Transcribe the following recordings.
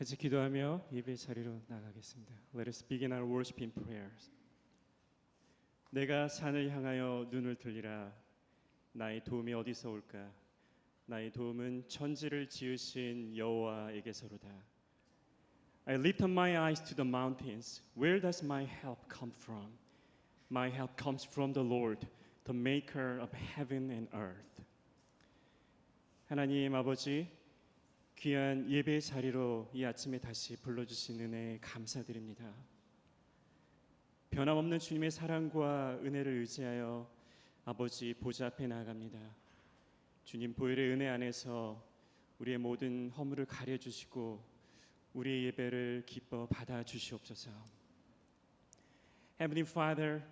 같이 기도하며 예배 자리로 나가겠습니다. Let us begin our worship in prayers. 내가 산을 향하여 눈을 들리라. 나의 도움이 어디서 올까? 나의 도움은 천지를 지으신 여호와에게서로다. I lift up my eyes to the mountains. Where does my help come from? My help comes from the Lord, the maker of heaven and earth. 하나님 아버지, 귀한 예배 자리로 이 아침에 다시 불러주신 은혜에 감사드립니다. 변함없는 주님의 사랑과 은혜를 의지하여 아버지 보좌 앞에 나아갑니다. 주님 보혈의 은혜 안에서 우리의 모든 허물을 가려주시고 우리의 예배를 기뻐 받아주시옵소서. Heavenly Father,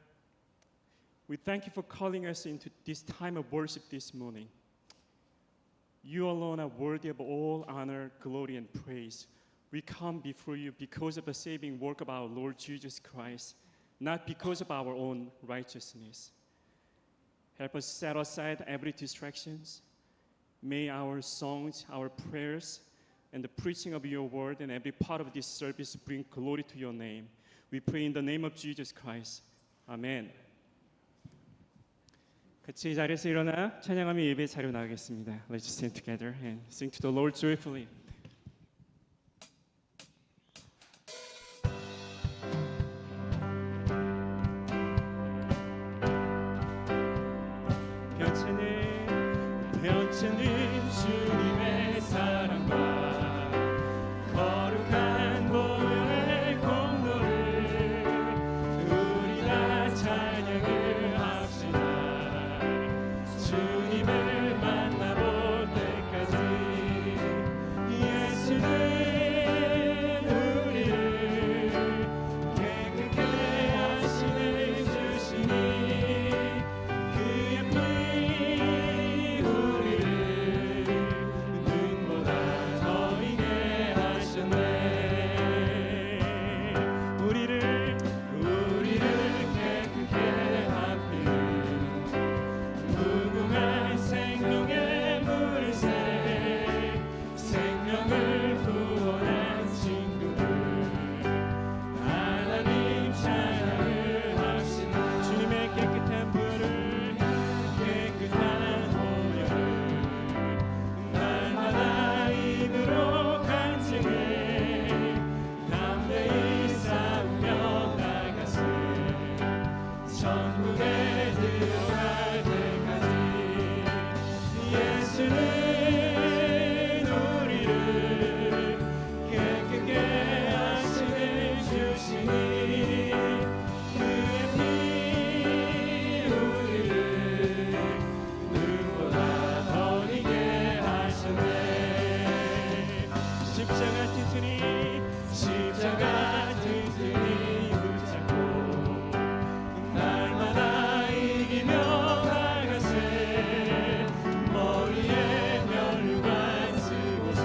we thank you for calling us into this time of worship this morning. You alone are worthy of all honor, glory, and praise. We come before you because of the saving work of our Lord Jesus Christ, not because of our own righteousness. Help us set aside every distractions. May our songs, our prayers, and the preaching of your word and every part of this service bring glory to your name. We pray in the name of Jesus Christ. Amen. 같이 자리에서 일어나 찬양하며 예배 자리로 나가겠습니다. Let's stand together and sing to the Lord joyfully. 변치는 주님의 사랑과 거룩한 보혈의 공로를 우리 다 찬양을 합시다. 주님을 만나볼 때까지 예수는 우리를 깨끗게 하시는 주시니 그의 피 우리를 눈보다 더 이게 하셨네. 우리를 깨끗게 하필 무궁한 생명의 물새 생명을 구원한 친구들 하나님 찬양을 합시다. 주님의 깨끗한 보혈을 깨끗한 보혈을 날마다 입으로 간증해 담대히 싸우며 나가세 천국에 들어갈 때까지 예수는 우리를 깨끗게 하시는 주시니 그의 피 우리를 눈보다 더 이게 하셨네. 십자가 튼튼히 붙잡고 날마다 이기며 나가세 머리에 면류관 쓰고서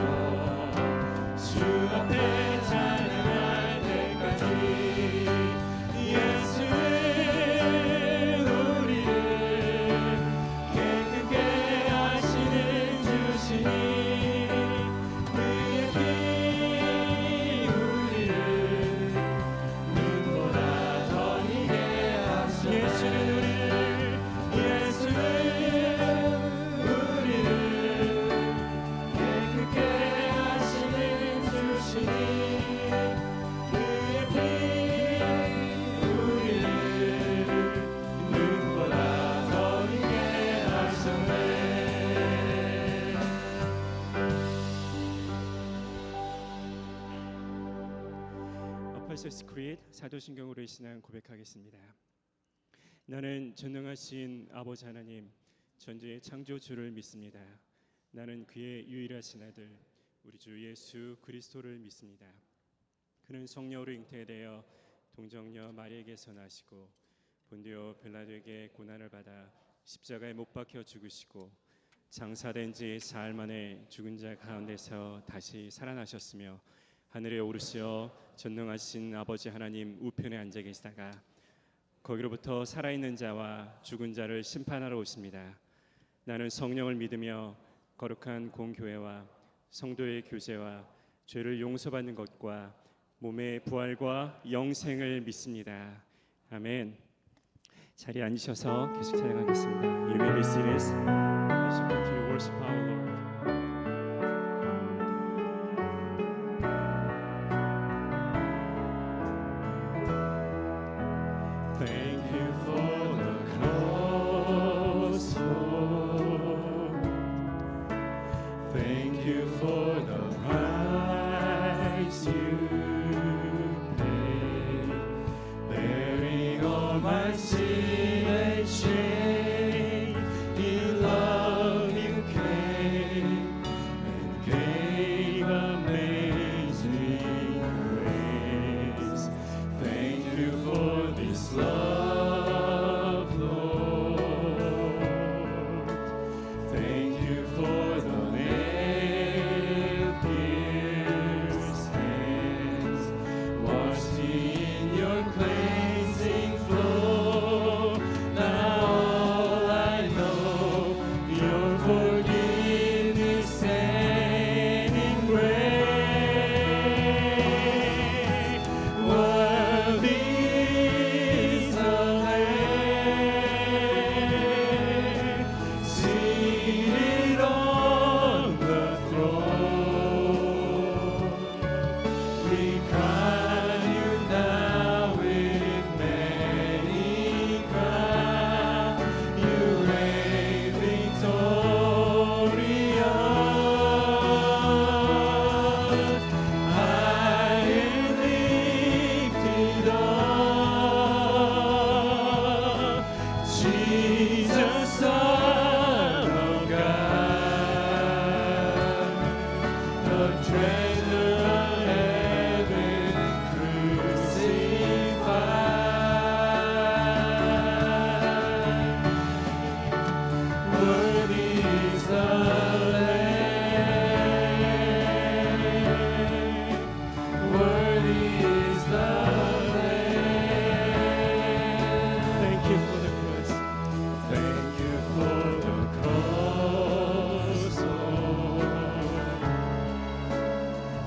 주 앞에 찬양할 때까지 예수는 우리를 깨끗게 하시는 주시니 그의 피 우리를 눈보다 더 이게 하시네. 예수는 우리를 깨끗게 하시는 주시니 그의 피 우리를 눈보다 더 이게 하셨네. Apostles' Creed 사도신경으로의 신앙 고백하겠습니다. 나는 전능하신 아버지 하나님 전지의 창조주를 믿습니다. 나는 그의 유일하신 아들 우리 주 예수 그리스도를 믿습니다. 그는 성령으로 잉태되어 동정녀 마리에게서 나시고 본디오 빌라도에게 고난을 받아 십자가에 못 박혀 죽으시고 장사된 지 사흘 만에 죽은 자 가운데서 다시 살아나셨으며 하늘에 오르시어 전능하신 아버지 하나님 우편에 앉아 계시다가 거기로부터 살아있는 자와 죽은 자를 심판하러 오십니다. 나는 성령을 믿으며 거룩한 공교회와 성도의 교제와 죄를 용서받는 것과 몸의 부활과 영생을 믿습니다. 아멘. 자리에 앉으셔서 계속 찬양하겠습니다. You may be seated as you continue to worship our Lord. Thank you for the cross, Lord. Thank you for the price you paid, bearing all my sin and shame. In love you came and gave amazing grace. Thank you for this love, Lord. Thank you for the nail-pierced hands, washed me in your cleansing flow. Now all I know, your forgiveness and embrace. Worthy is the Lamb, seated on the throne. We crown you now with many crowns. You reign victorious. High and lifted up, Jesus, Son of God, the treasure of heaven crucified. Worthy is the Lamb. Worthy is the Lamb. Thank you for the cross. Thank you for the cross, Lord.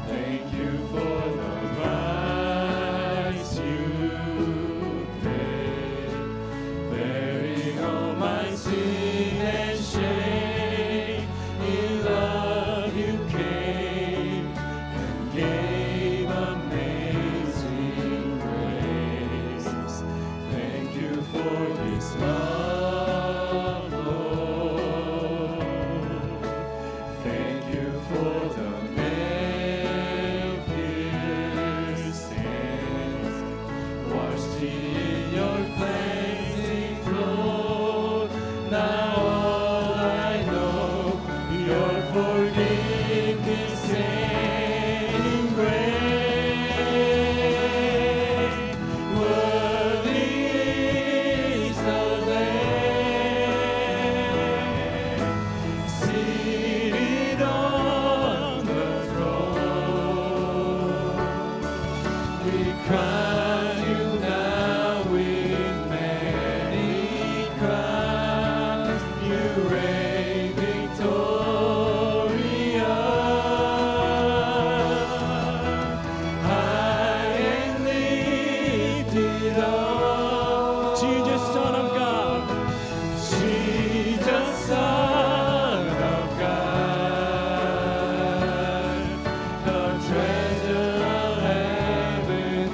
Thank you for the price you paid, bearing all my sin and shame. In love you came and gave amazing grace. Thank you for this love, Lord. Thank you for the nail-pierced hands, washed in your cleansing flow. Now all I know, your forgiveness and grace. Worthy is the Lamb, seated on the throne. We crown you now with many crowns. You reign victorious. High and lifted up, Jesus, Son of God. Jesus, Son of God, the treasure of heaven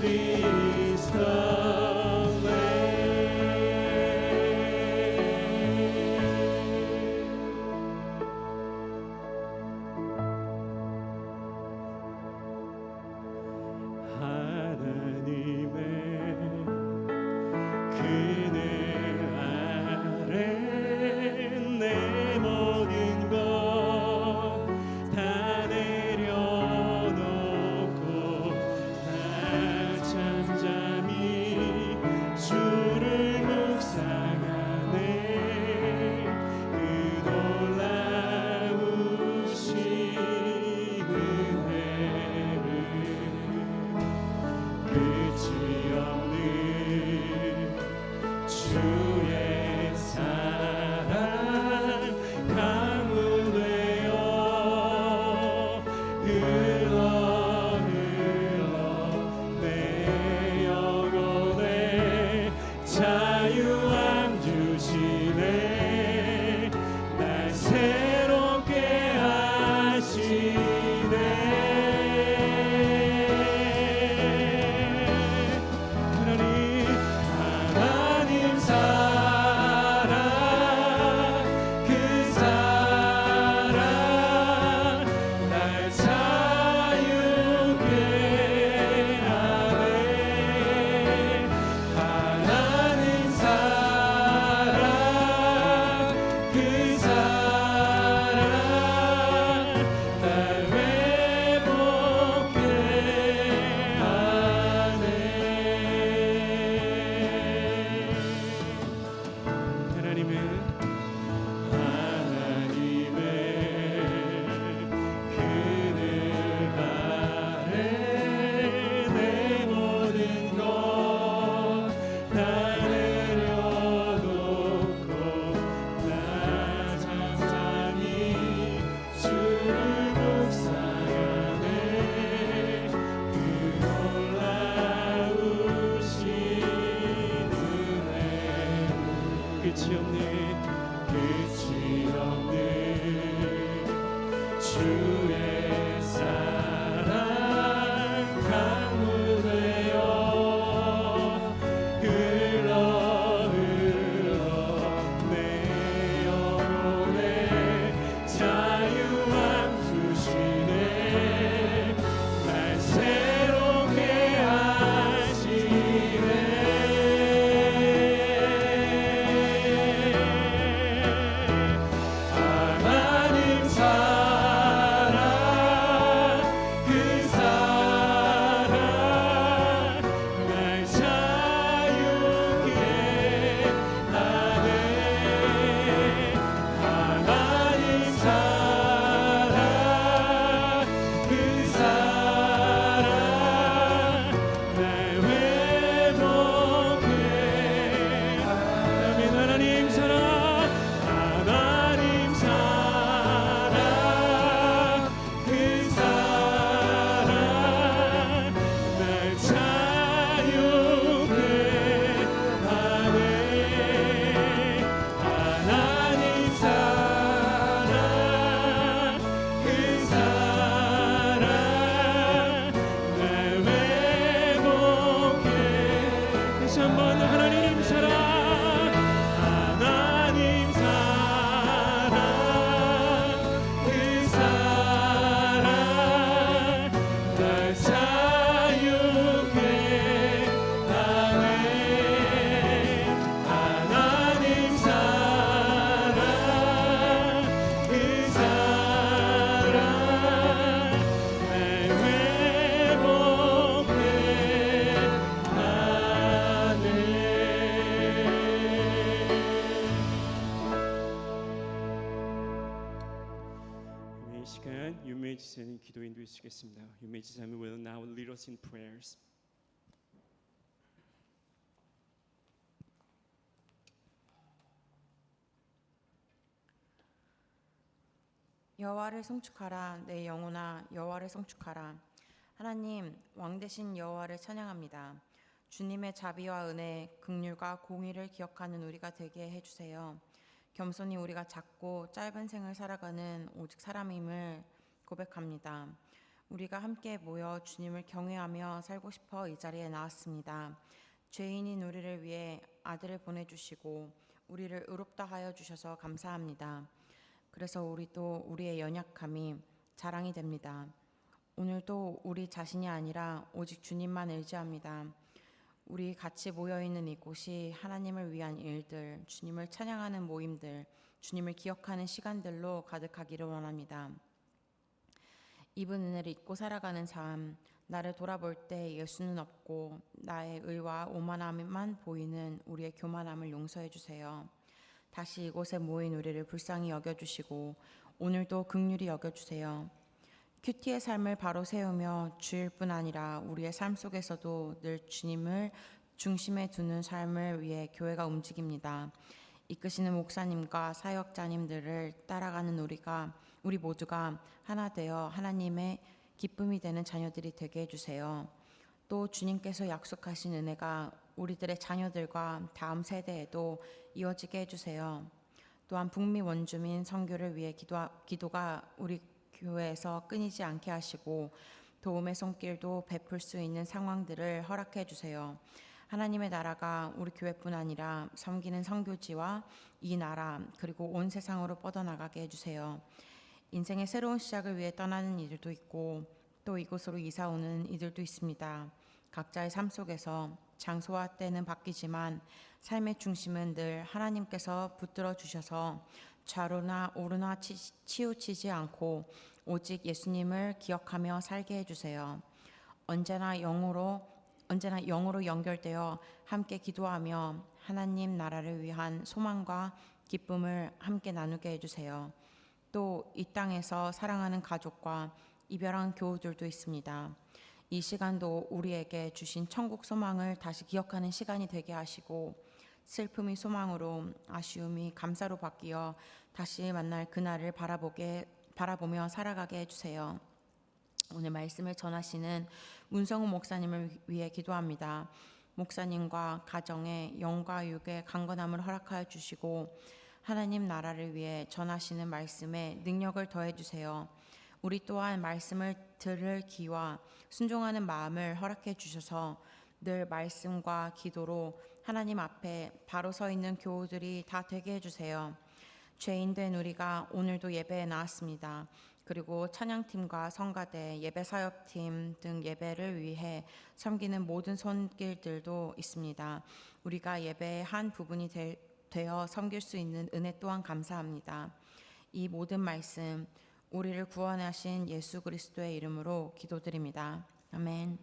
is the 끝이 없는 주의 사랑 강물 되어 흘러 내 영혼에 자유함 주시네 날 새롭게 하시네 이 시간 윤메이 지사님 기도 인도해 주시겠습니다. 윤메이 지사님 will now lead us in prayers. 여호와를 송축하라 내 영혼아 여호와를 송축하라. 하나님 왕 되신 여호와를 찬양합니다. 주님의 자비와 은혜, 긍휼과 공의를 기억하는 우리가 되게 해주세요. 겸손히 우리가 작고 짧은 생을 살아가는 오직 사람임을 고백합니다. 우리가 함께 모여 주님을 경외하며 살고 싶어 이 자리에 나왔습니다. 죄인인 우리를 위해 아들을 보내주시고 우리를 의롭다 하여 주셔서 감사합니다. 그래서 우리도 우리의 연약함이 자랑이 됩니다. 오늘도 우리 자신이 아니라 오직 주님만 의지합니다. 우리 같이 모여있는 이곳이 하나님을 위한 일들, 주님을 찬양하는 모임들, 주님을 기억하는 시간들로 가득하기를 원합니다. 입은 은혜를 잊고 살아가는 삶, 나를 돌아볼 때 예수는 없고 나의 의와 오만함만 보이는 우리의 교만함을 용서해 주세요. 다시 이곳에 모인 우리를 불쌍히 여겨주시고 오늘도 긍휼히 여겨주세요. 큐티의 삶을 바로 세우며 주일 뿐 아니라 우리의 삶 속에서도 늘 주님을 중심에 두는 삶을 위해 교회가 움직입니다. 이끄시는 목사님과 사역자님들을 따라가는 우리 모두가 하나 되어 하나님의 기쁨이 되는 자녀들이 되게 해주세요. 또 주님께서 약속하신 은혜가 우리들의 자녀들과 다음 세대에도 이어지게 해주세요. 또한 북미 원주민 선교를 위해 기도가 우리 교회에서 끊이지 않게 하시고 도움의 손길도 베풀 수 있는 상황들을 허락해 주세요. 하나님의 나라가 우리 교회뿐 아니라 섬기는 선교지와 이 나라 그리고 온 세상으로 뻗어나가게 해주세요. 인생의 새로운 시작을 위해 떠나는 이들도 있고 또 이곳으로 이사 오는 이들도 있습니다. 각자의 삶 속에서 장소와 때는 바뀌지만 삶의 중심은 늘 하나님께서 붙들어 주셔서 좌로나 우로나 치우치지 않고 오직 예수님을 기억하며 살게 해주세요. 언제나 영으로 연결되어 함께 기도하며 하나님 나라를 위한 소망과 기쁨을 함께 나누게 해주세요. 또 이 땅에서 사랑하는 가족과 이별한 교우들도 있습니다. 이 시간도 우리에게 주신 천국 소망을 다시 기억하는 시간이 되게 하시고 슬픔이 소망으로 아쉬움이 감사로 바뀌어 다시 만날 그날을 바라보며 살아가게 해주세요. 오늘 말씀을 전하시는 문성우 목사님을 위해 기도합니다. 목사님과 가정에 영과 육의 강건함을 허락하여 주시고 하나님 나라를 위해 전하시는 말씀에 능력을 더해 주세요. 우리 또한 말씀을 들을 귀와 순종하는 마음을 허락해 주셔서 늘 말씀과 기도로 하나님 앞에 바로 서 있는 교우들이 다 되게 해주세요. 죄인된 우리가 오늘도 예배에 나왔습니다. 그리고 찬양팀과 성가대, 예배사역팀 등 예배를 위해 섬기는 모든 손길들도 있습니다. 우리가 예배의 한 부분이 되어 섬길 수 있는 은혜 또한 감사합니다. 이 모든 말씀 우리를 구원하신 예수 그리스도의 이름으로 기도드립니다. 아멘.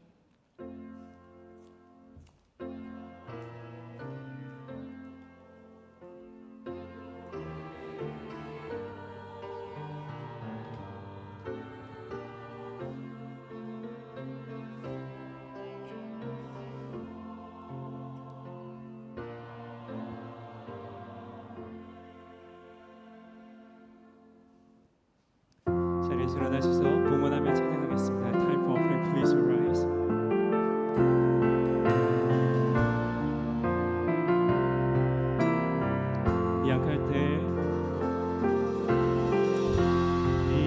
자리에서 일어나셔서 봉헌하며 찬양하겠습니다. Time for offering, please rise.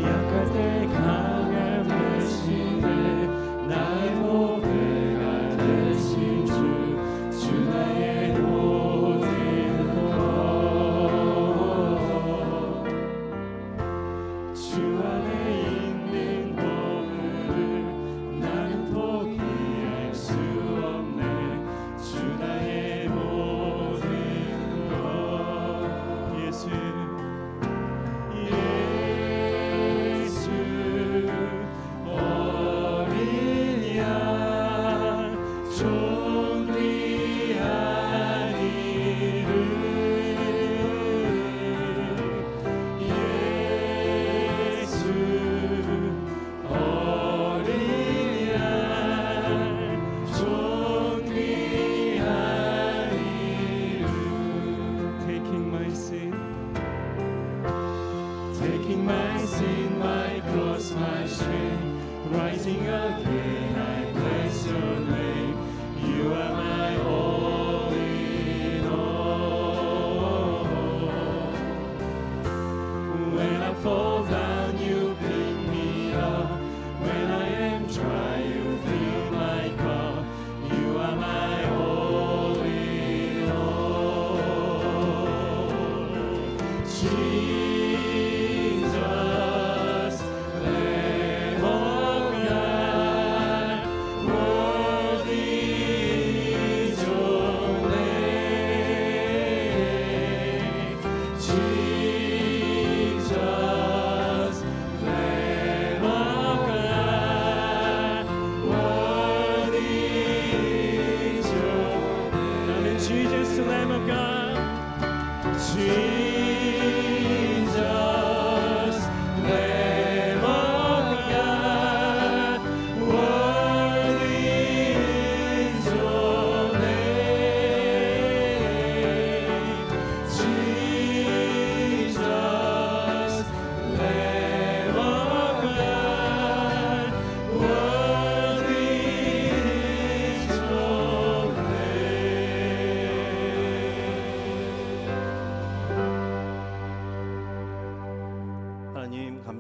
약할 때 강함 대신에 나의 보배가 되신 주 나의 모든 것 주 안에 있는 법을 나는 포기할 수 없네. 주 나의 모든 것 예수 어린 양 존귀한 이름 예수 어린 양 존귀한 이름 Taking my sin, my cross, my shame, rising again, I bless your name.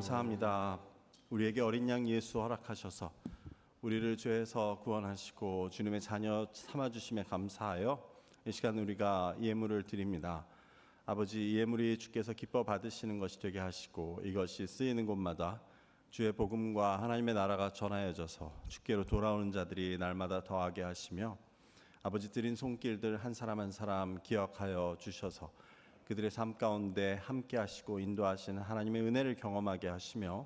감사합니다. 우리에게 어린 양 예수 허락하셔서 우리를 죄에서 구원하시고 주님의 자녀 삼아주심에 감사하여 이 시간 우리가 예물을 드립니다. 아버지, 이 예물이 주께서 기뻐 받으시는 것이 되게 하시고 이것이 쓰이는 곳마다 주의 복음과 하나님의 나라가 전하여져서 주께로 돌아오는 자들이 날마다 더하게 하시며 아버지 드린 손길들 한 사람 한 사람 기억하여 주셔서 그들의 삶 가운데 함께 하시고 인도하시는 하나님의 은혜를 경험하게 하시며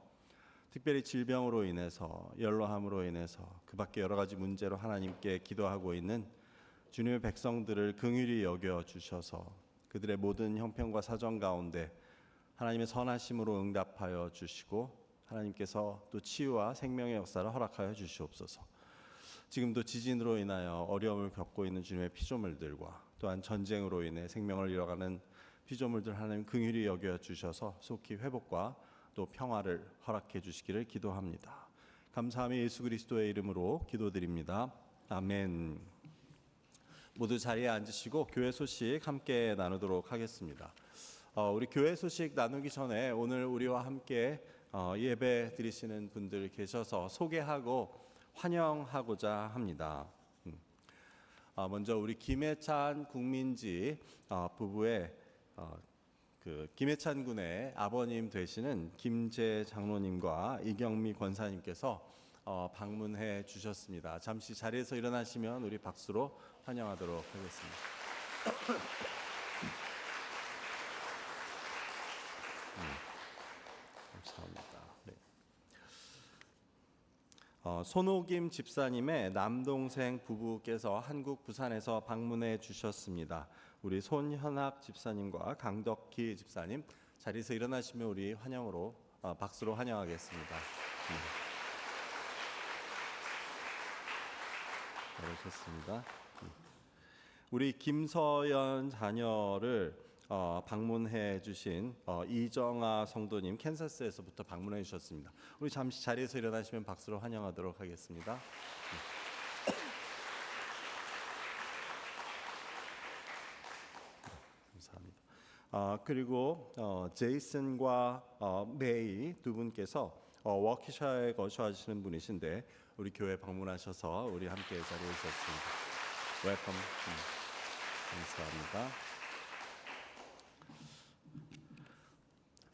특별히 질병으로 인해서 연로함으로 인해서 그 밖에 여러 가지 문제로 하나님께 기도하고 있는 주님의 백성들을 긍휼히 여겨 주셔서 그들의 모든 형편과 사정 가운데 하나님의 선하심으로 응답하여 주시고 하나님께서 또 치유와 생명의 역사를 허락하여 주시옵소서. 지금도 지진으로 인하여 어려움을 겪고 있는 주님의 피조물들과 또한 전쟁으로 인해 생명을 잃어가는 피조물들 하나님 긍휼히 여겨 주셔서 속히 회복과 또 평화를 허락해 주시기를 기도합니다. 감사하며 예수 그리스도의 이름으로 기도드립니다. 아멘. 모두 자리에 앉으시고 교회 소식 함께 나누도록 하겠습니다. 우리 교회 소식 나누기 전에 오늘 우리와 함께 예배 드리시는 분들 계셔서 소개하고 환영하고자 합니다. 먼저 우리 김해찬 국민지 부부의 김해찬 군의 아버님 되시는 김재 장로님과 이경미 권사님께서 방문해 주셨습니다. 잠시 자리에서 일어나시면 우리 박수로 환영하도록 하겠습니다. 감사합니다. 네. 손오김 집사님의 남동생 부부께서 한국 부산에서 방문해 주셨습니다. 우리 손현학 집사님과 강덕희 집사님 자리에서 일어나시면 우리 환영으로 박수로 환영하겠습니다. 잘하셨습니다. 우리 김서연 자녀를 방문해 주신 이정아 성도님 캔사스에서부터 방문해 주셨습니다. 우리 잠시 자리에서 일어나시면 박수로 환영하도록 하겠습니다. 감사합니다. 그리고 제이슨과 메이 두 분께서 워키샤에 거주하시는 분이신데 우리 교회 방문하셔서 우리 함께 자리해 주셨습니다. 웰컴. 감사합니다.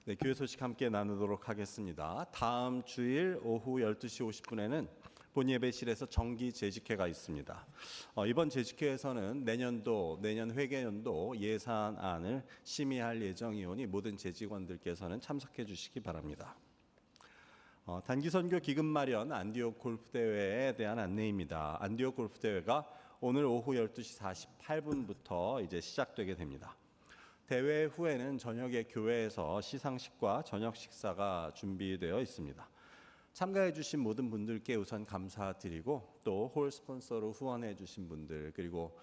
네, 교회 소식 함께 나누도록 하겠습니다. 다음 주일 오후 12시 50분에는 본 예배실에서 정기 재직회가 있습니다. 이번 재직회에서는 내년 회계연도 예산안을 심의할 예정이오니 모든 재직원들께서는 참석해 주시기 바랍니다. 단기 선교 기금 마련 안디옥 골프 대회에 대한 안내입니다. 안디옥 골프 대회가 오늘 오후 12시 48분부터 이제 시작되게 됩니다. 대회 후에는 저녁에 교회에서 시상식과 저녁 식사가 준비되어 있습니다. 참가해 주신 모든 분들께 우선 감사드리고 또 홀 스폰서로 후원해 주신 분들 그리고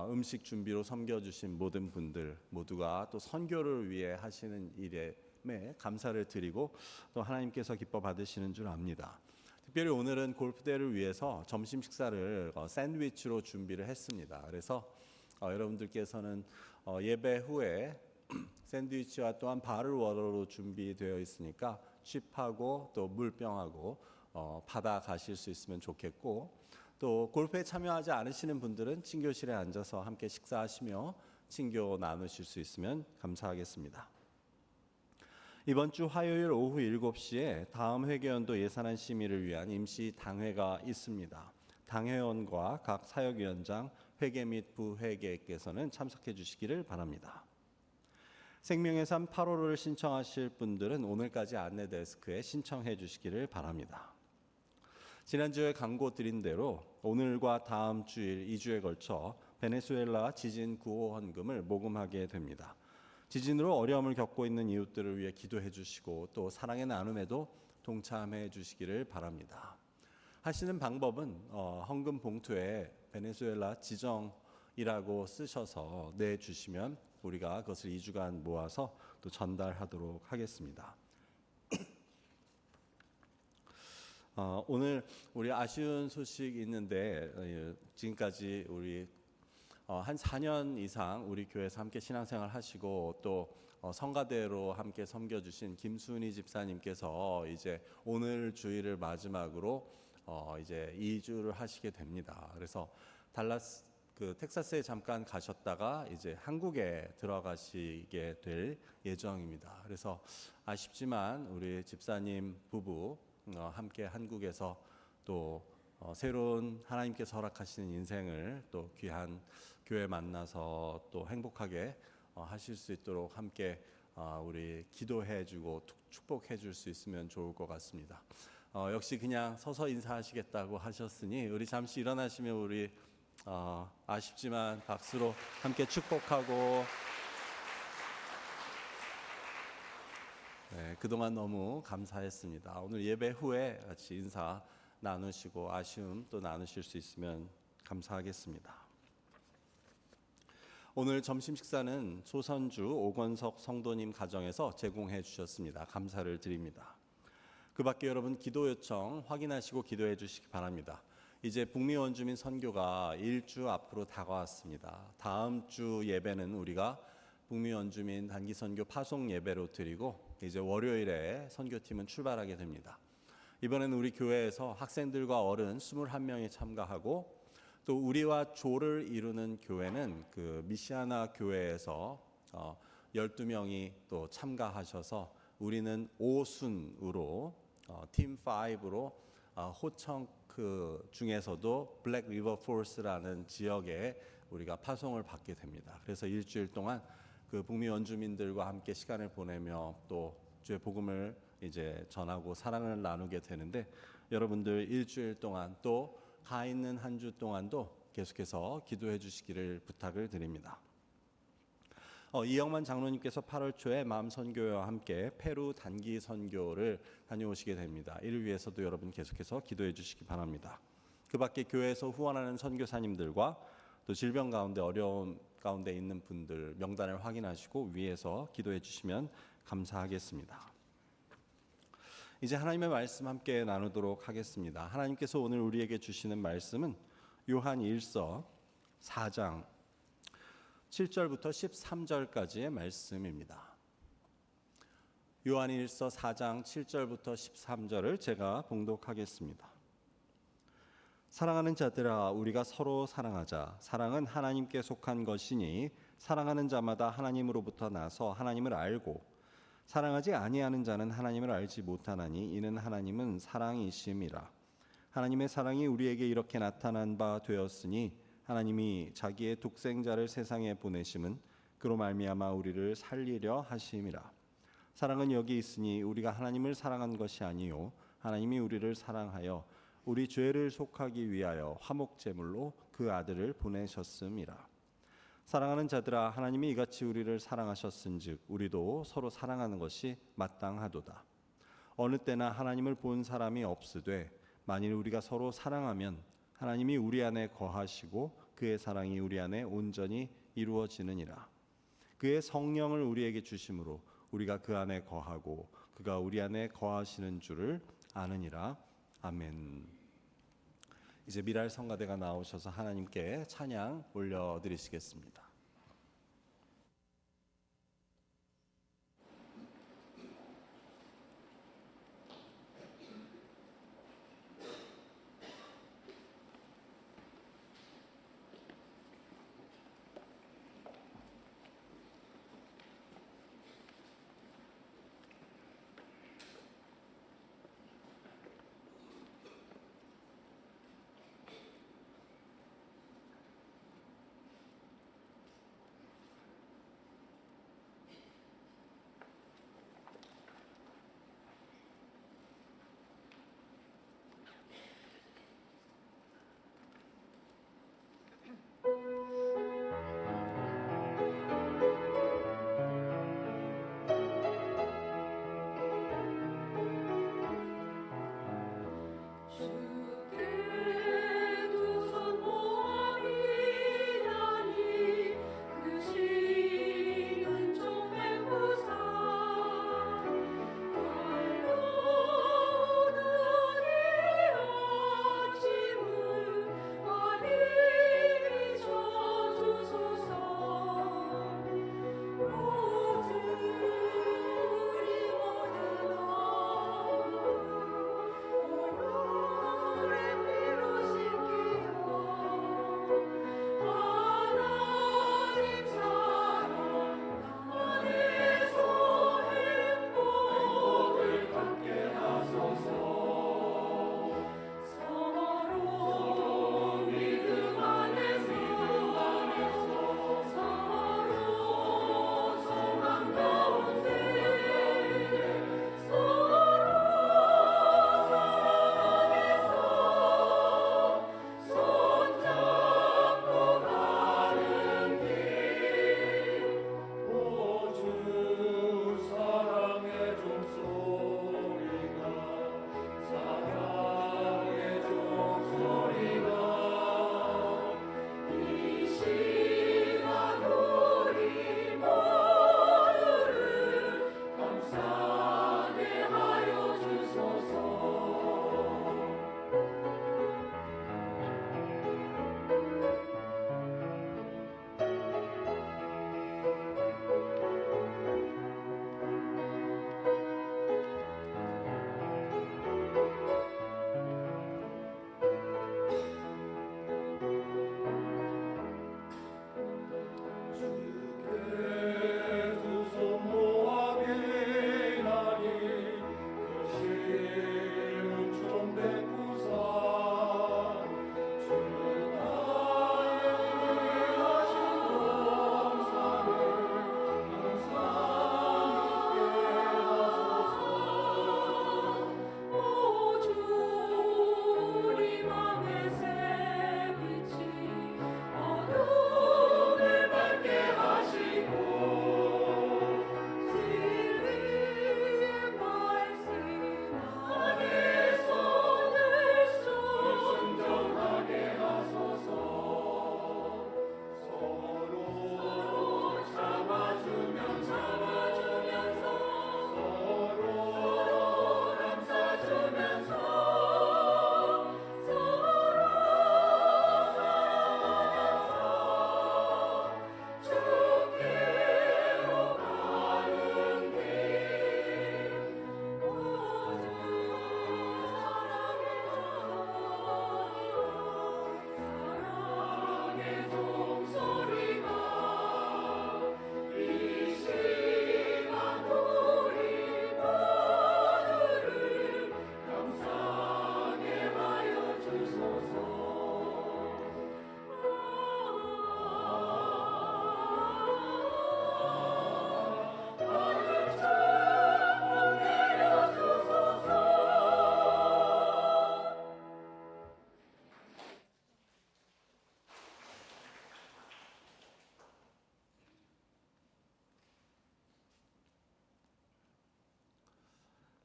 음식 준비로 섬겨 주신 모든 분들 모두가 또 선교를 위해 하시는 일에 감사를 드리고 또 하나님께서 기뻐 받으시는 줄 압니다. 특별히 오늘은 골프대회를 위해서 점심 식사를 샌드위치로 준비를 했습니다. 그래서 여러분들께서는 예배 후에 샌드위치와 또한 바를 워터로 준비되어 있으니까 칩하고 또 물병하고 받아 가실 수 있으면 좋겠고 또 골프에 참여하지 않으시는 분들은 친교실에 앉아서 함께 식사하시며 친교 나누실 수 있으면 감사하겠습니다. 이번 주 화요일 오후 7시에 다음 회계연도 예산안 심의를 위한 임시 당회가 있습니다. 당회원과 각 사역위원장, 회계 및 부회계께서는 참석해 주시기를 바랍니다. 생명예산 8호를 신청하실 분들은 오늘까지 안내 데스크에 신청해 주시기를 바랍니다. 지난주에 광고 드린 대로 오늘과 다음 주일 2주에 걸쳐 베네수엘라 지진 구호 헌금을 모금하게 됩니다. 지진으로 어려움을 겪고 있는 이웃들을 위해 기도해 주시고 또 사랑의 나눔에도 동참해 주시기를 바랍니다. 하시는 방법은 헌금 봉투에 베네수엘라 지정이라고 쓰셔서 내주시면 우리가 그것을 2주간 모아서 또 전달하도록 하겠습니다. 오늘 우리 아쉬운 소식이 있는데 지금까지 우리 한 4년 이상 우리 교회에서 함께 신앙생활 하시고 또 성가대로 함께 섬겨주신 김순희 집사님께서 이제 오늘 주일을 마지막으로 이제 이주를 하시게 됩니다. 그래서 달라스 텍사스에 잠깐 가셨다가 이제 한국에 들어가시게 될 예정입니다. 그래서 아쉽지만 우리 집사님 부부 함께 한국에서 또 새로운 하나님께서 허락하시는 인생을 또 귀한 교회 만나서 또 행복하게 하실 수 있도록 함께 우리 기도해주고 축복해줄 수 있으면 좋을 것 같습니다. 역시 그냥 서서 인사하시겠다고 하셨으니 우리 잠시 일어나시면 우리 아쉽지만 박수로 함께 축복하고 네, 그동안 너무 감사했습니다. 오늘 예배 후에 같이 인사 나누시고 아쉬움 또 나누실 수 있으면 감사하겠습니다. 오늘 점심 식사는 소선주 오건석 성도님 가정에서 제공해 주셨습니다. 감사를 드립니다. 그 밖에 여러분 기도 요청 확인하시고 기도해 주시기 바랍니다. 이제 북미 원주민 선교가 1주 앞으로 다가왔습니다. 다음 주 예배는 우리가 북미 원주민 단기 선교 파송 예배로 드리고 이제 월요일에 선교팀은 출발하게 됩니다. 이번에는 우리 교회에서 학생들과 어른 21명이 참가하고 또 우리와 조를 이루는 교회는 그 미시아나 교회에서 12명이 또 참가하셔서 우리는 5순으로 팀 5로 호청 그 중에서도 블랙 리버 포스라는 지역에 우리가 파송을 받게 됩니다. 그래서 일주일 동안 그 북미 원주민들과 함께 시간을 보내며 또 주의 복음을 이제 전하고 사랑을 나누게 되는데 여러분들 일주일 동안 또 가 있는 한 주 동안도 계속해서 기도해 주시기를 부탁을 드립니다. 이영만 장로님께서 8월 초에 마음 선교회와 함께 페루 단기 선교를 다녀오시게 됩니다. 이를 위해서도 여러분 계속해서 기도해 주시기 바랍니다. 그 밖에 교회에서 후원하는 선교사님들과 또 질병 가운데 어려움 가운데 있는 분들 명단을 확인하시고 위에서 기도해 주시면 감사하겠습니다. 이제 하나님의 말씀 함께 나누도록 하겠습니다. 하나님께서 오늘 우리에게 주시는 말씀은 요한 1서 4장 7절부터 13절까지의 말씀입니다. 요한 1서 4장 7절부터 13절을 제가 봉독하겠습니다. 사랑하는 자들아 우리가 서로 사랑하자. 사랑은 하나님께 속한 것이니 사랑하는 자마다 하나님으로부터 나서 하나님을 알고 사랑하지 아니하는 자는 하나님을 알지 못하나니 이는 하나님은 사랑이심이라. 하나님의 사랑이 우리에게 이렇게 나타난 바 되었으니 하나님이 자기의 독생자를 세상에 보내심은 그로 말미암아 우리를 살리려 하심이라. 사랑은 여기 있으니 우리가 하나님을 사랑한 것이 아니요 하나님이 우리를 사랑하여 우리 죄를 속하기 위하여 화목제물로 그 아들을 보내셨음이라. 사랑하는 자들아 하나님이 이같이 우리를 사랑하셨은즉 우리도 서로 사랑하는 것이 마땅하도다. 어느 때나 하나님을 본 사람이 없으되 만일 우리가 서로 사랑하면 하나님이 우리 안에 거하시고 그의 사랑이 우리 안에 온전히 이루어지느니라. 그의 성령을 우리에게 주심으로 우리가 그 안에 거하고 그가 우리 안에 거하시는 줄을 아느니라. 아멘. 이제 미랄 성가대가 나오셔서 하나님께 찬양 올려드리시겠습니다.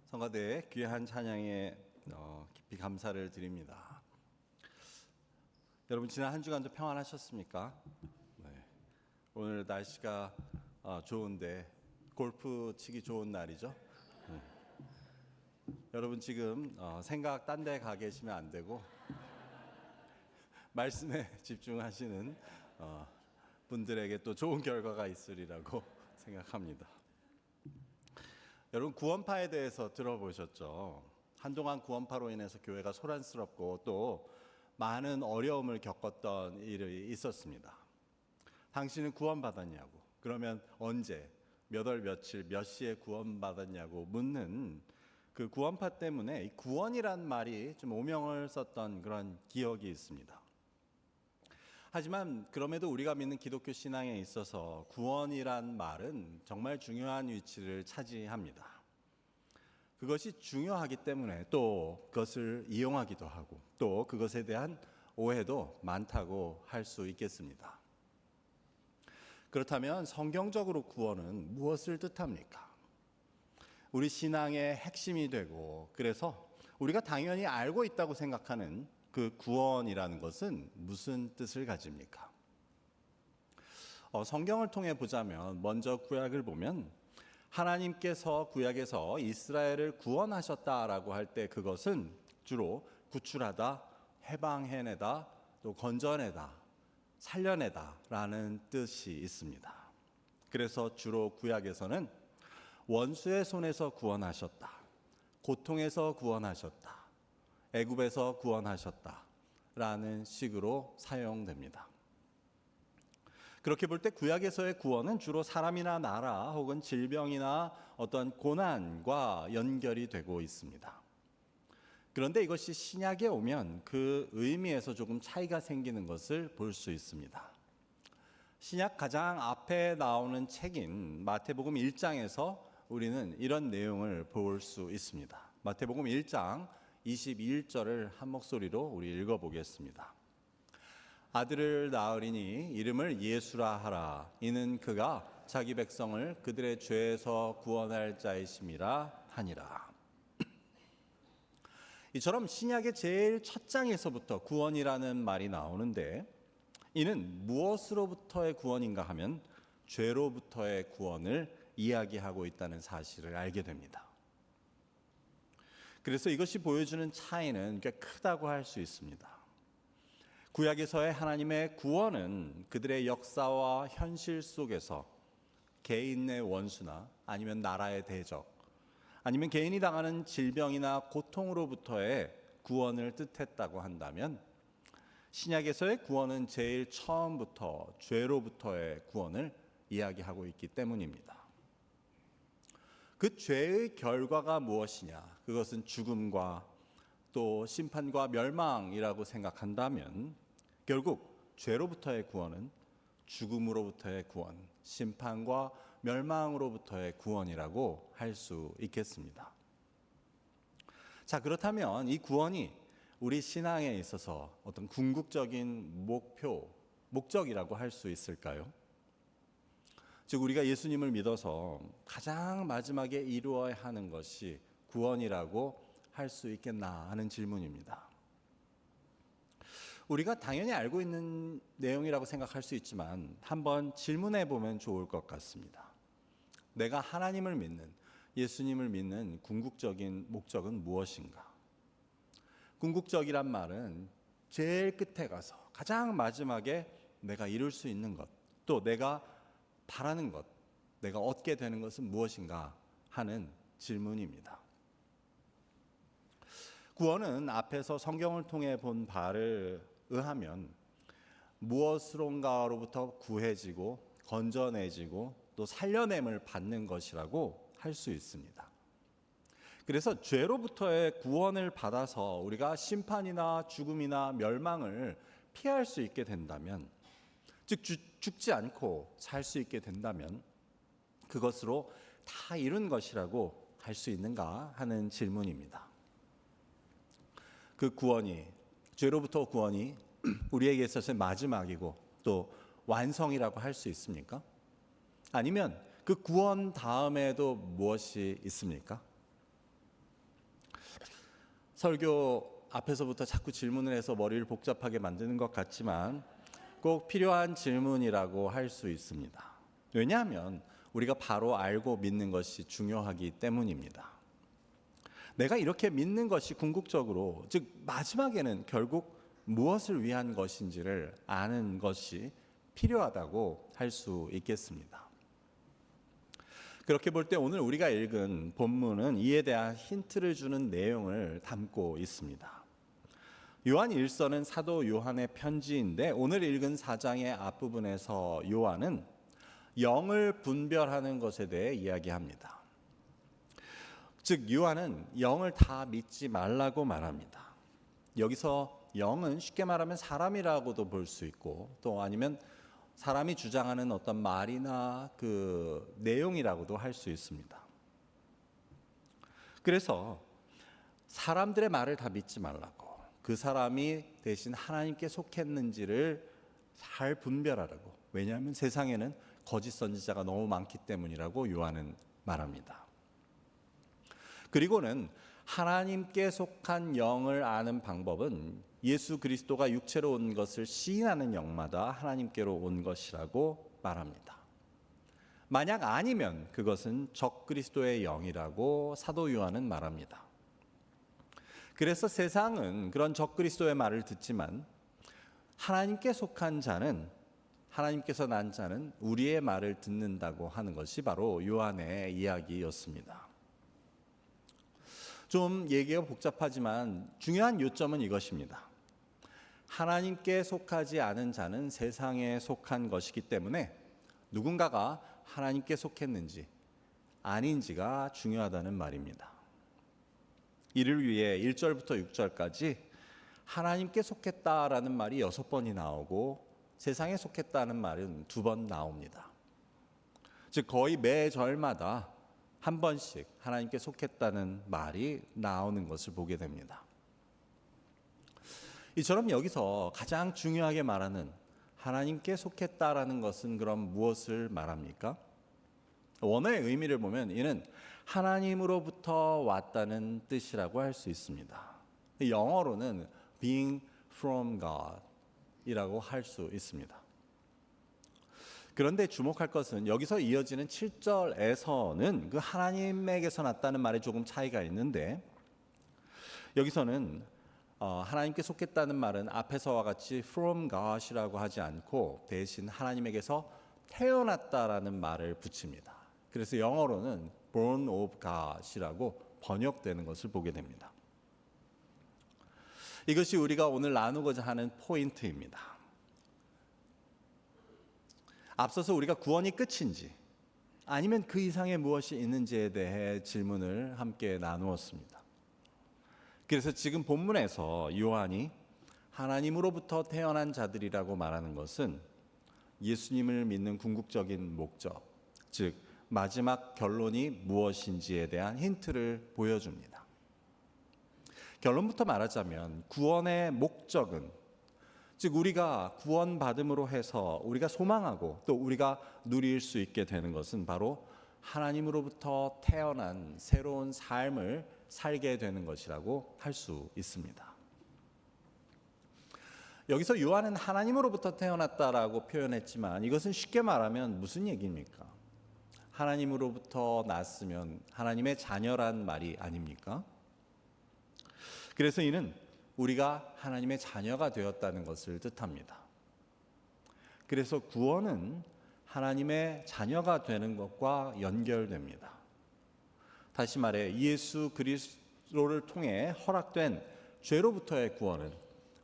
성가대 귀한 찬양에 깊이 감사를 드립니다. 여러분 지난 한 주간도 평안하셨습니까? 네. 오늘 날씨가 좋은데 골프 치기 좋은 날이죠. 네. 여러분 지금 생각 딴 데 가 계시면 안 되고 말씀에 집중하시는 분들에게 또 좋은 결과가 있으리라고 생각합니다. 여러분 구원파에 대해서 들어보셨죠? 한동안 구원파로 인해서 교회가 소란스럽고 또 많은 어려움을 겪었던 일이 있었습니다. 당신은 구원받았냐고, 그러면 언제, 몇 월 며칠 몇 시에 구원받았냐고 묻는 그 구원파 때문에 이 구원이란 말이 좀 오명을 썼던 그런 기억이 있습니다. 하지만 그럼에도 우리가 믿는 기독교 신앙에 있어서 구원이란 말은 정말 중요한 위치를 차지합니다. 그것이 중요하기 때문에 또 그것을 이용하기도 하고 또 그것에 대한 오해도 많다고 할 수 있겠습니다. 그렇다면 성경적으로 구원은 무엇을 뜻합니까? 우리 신앙의 핵심이 되고 그래서 우리가 당연히 알고 있다고 생각하는 그 구원이라는 것은 무슨 뜻을 가집니까? 성경을 통해 보자면 먼저 구약을 보면 하나님께서 구약에서 이스라엘을 구원하셨다라고 할 때 그것은 주로 구출하다, 해방해내다, 또 건져내다, 살려내다라는 뜻이 있습니다. 그래서 주로 구약에서는 원수의 손에서 구원하셨다, 고통에서 구원하셨다, 애굽에서 구원하셨다라는 식으로 사용됩니다. 그렇게 볼 때 구약에서의 구원은 주로 사람이나 나라 혹은 질병이나 어떤 고난과 연결이 되고 있습니다. 그런데 이것이 신약에 오면 그 의미에서 조금 차이가 생기는 것을 볼 수 있습니다. 신약 가장 앞에 나오는 책인 마태복음 1장에서 우리는 이런 내용을 볼 수 있습니다. 마태복음 1장 21절을 한 목소리로 우리 읽어보겠습니다. 아들을 낳으리니 이름을 예수라 하라. 이는 그가 자기 백성을 그들의 죄에서 구원할 자이심이라 하니라. 이처럼 신약의 제일 첫 장에서부터 구원이라는 말이 나오는데 이는 무엇으로부터의 구원인가 하면 죄로부터의 구원을 이야기하고 있다는 사실을 알게 됩니다. 그래서 이것이 보여주는 차이는 꽤 크다고 할 수 있습니다. 구약에서의 하나님의 구원은 그들의 역사와 현실 속에서 개인 내 원수나 아니면 나라의 대적, 아니면 개인이 당하는 질병이나 고통으로부터의 구원을 뜻했다고 한다면 신약에서의 구원은 제일 처음부터 죄로부터의 구원을 이야기하고 있기 때문입니다. 그 죄의 결과가 무엇이냐? 그것은 죽음과 또 심판과 멸망이라고 생각한다면 결국 죄로부터의 구원은 죽음으로부터의 구원, 심판과 멸망으로부터의 구원이라고 할 수 있겠습니다. 자, 그렇다면 이 구원이 우리 신앙에 있어서 어떤 궁극적인 목적이라고 할 수 있을까요? 즉 우리가 예수님을 믿어서 가장 마지막에 이루어야 하는 것이 구원이라고 할 수 있겠나 하는 질문입니다. 우리가 당연히 알고 있는 내용이라고 생각할 수 있지만 한번 질문해 보면 좋을 것 같습니다. 내가 하나님을 믿는, 예수님을 믿는 궁극적인 목적은 무엇인가? 궁극적이란 말은 제일 끝에 가서 가장 마지막에 내가 이룰 수 있는 것, 또 내가 바라는 것, 내가 얻게 되는 것은 무엇인가 하는 질문입니다. 구원은 앞에서 성경을 통해 본 바를 의하면 무엇으론가로부터 구해지고 건져내지고 또 살려냄을 받는 것이라고 할 수 있습니다. 그래서 죄로부터의 구원을 받아서 우리가 심판이나 죽음이나 멸망을 피할 수 있게 된다면, 즉 죽지 않고 살 수 있게 된다면 그것으로 다 이룬 것이라고 할 수 있는가 하는 질문입니다. 그 구원이, 죄로부터 구원이 우리에게 있어서의 마지막이고 또 완성이라고 할 수 있습니까? 아니면 그 구원 다음에도 무엇이 있습니까? 설교 앞에서부터 자꾸 질문을 해서 머리를 복잡하게 만드는 것 같지만 꼭 필요한 질문이라고 할 수 있습니다. 왜냐하면 우리가 바로 알고 믿는 것이 중요하기 때문입니다. 내가 이렇게 믿는 것이 궁극적으로, 즉 마지막에는 결국 무엇을 위한 것인지를 아는 것이 필요하다고 할 수 있겠습니다. 그렇게 볼 때 오늘 우리가 읽은 본문은 이에 대한 힌트를 주는 내용을 담고 있습니다. 요한 1서는 사도 요한의 편지인데 오늘 읽은 4장의 앞부분에서 요한은 영을 분별하는 것에 대해 이야기합니다. 즉 요한은 영을 다 믿지 말라고 말합니다. 여기서 영은 쉽게 말하면 사람이라고도 볼 수 있고 또 아니면 사람이 주장하는 어떤 말이나 그 내용이라고도 할 수 있습니다. 그래서 사람들의 말을 다 믿지 말라고, 그 사람이 대신 하나님께 속했는지를 잘 분별하라고. 왜냐하면 세상에는 거짓 선지자가 너무 많기 때문이라고 요한은 말합니다. 그리고는 하나님께 속한 영을 아는 방법은 예수 그리스도가 육체로 온 것을 시인하는 영마다 하나님께로 온 것이라고 말합니다. 만약 아니면 그것은 적그리스도의 영이라고 사도 요한은 말합니다. 그래서 세상은 그런 적그리스도의 말을 듣지만 하나님께 속한 자는, 하나님께서 난 자는 우리의 말을 듣는다고 하는 것이 바로 요한의 이야기였습니다. 좀 얘기가 복잡하지만 중요한 요점은 이것입니다. 하나님께 속하지 않은 자는 세상에 속한 것이기 때문에 누군가가 하나님께 속했는지 아닌지가 중요하다는 말입니다. 이를 위해 1절부터 6절까지 하나님께 속했다라는 말이 6번이 나오고 세상에 속했다는 말은 2번 나옵니다. 즉 거의 매 절마다 한 번씩 하나님께 속했다는 말이 나오는 것을 보게 됩니다. 이처럼 여기서 가장 중요하게 말하는 하나님께 속했다라는 것은 그럼 무엇을 말합니까? 원어의 의미를 보면 이는 하나님으로부터 왔다는 뜻이라고 할 수 있습니다. 영어로는 being from God 이라고 할 수 있습니다. 그런데 주목할 것은 여기서 이어지는 7절에서는 그 하나님에게서 났다는 말에 조금 차이가 있는데 여기서는 하나님께 속했다는 말은 앞에서와 같이 from God이라고 하지 않고 대신 하나님에게서 태어났다라는 말을 붙입니다. 그래서 영어로는 born of God이라고 번역되는 것을 보게 됩니다. 이것이 우리가 오늘 나누고자 하는 포인트입니다. 앞서서 우리가 구원이 끝인지 아니면 그 이상의 무엇이 있는지에 대해 질문을 함께 나누었습니다. 그래서 지금 본문에서 요한이 하나님으로부터 태어난 자들이라고 말하는 것은 예수님을 믿는 궁극적인 목적, 즉 마지막 결론이 무엇인지에 대한 힌트를 보여줍니다. 결론부터 말하자면 구원의 목적은, 즉 우리가 구원받음으로 해서 우리가 소망하고 또 우리가 누릴 수 있게 되는 것은 바로 하나님으로부터 태어난 새로운 삶을 살게 되는 것이라고 할 수 있습니다. 여기서 요한은 하나님으로부터 태어났다라고 표현했지만 이것은 쉽게 말하면 무슨 얘기입니까? 하나님으로부터 났으면 하나님의 자녀란 말이 아닙니까? 그래서 이는 우리가 하나님의 자녀가 되었다는 것을 뜻합니다. 그래서 구원은 하나님의 자녀가 되는 것과 연결됩니다. 다시 말해 예수 그리스도를 통해 허락된 죄로부터의 구원은